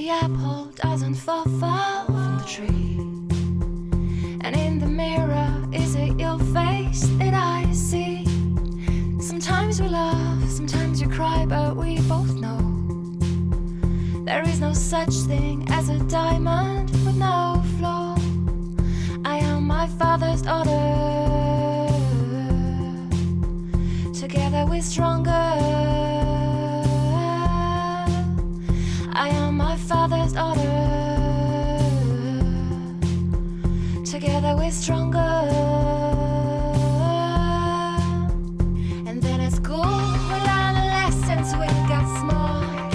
the apple doesn't fall far from the tree. And in the mirror, is it your face that I see? Sometimes we laugh, sometimes we cry, but we both know there is no such thing as a diamond with no flaw. I am my father's daughter. Together we're stronger. I am my father's daughter. Together we're stronger. And then at school we learn lessons, we got smart.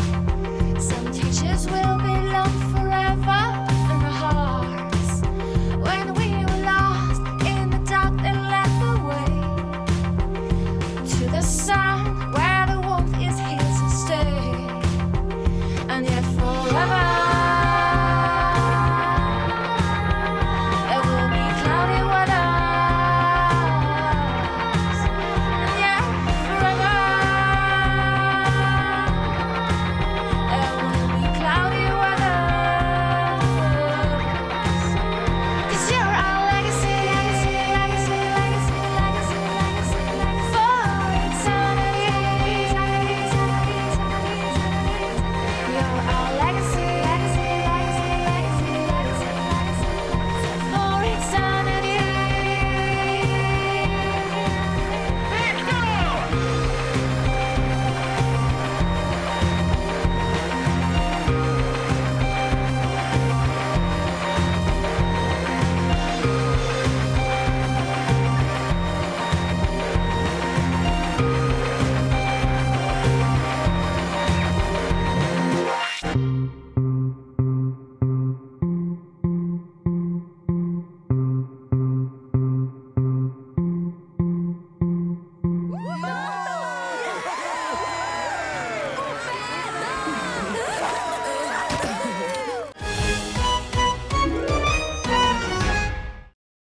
Some teachers will belong forever in our hearts. When we were lost in the dark, they led the way to the sun where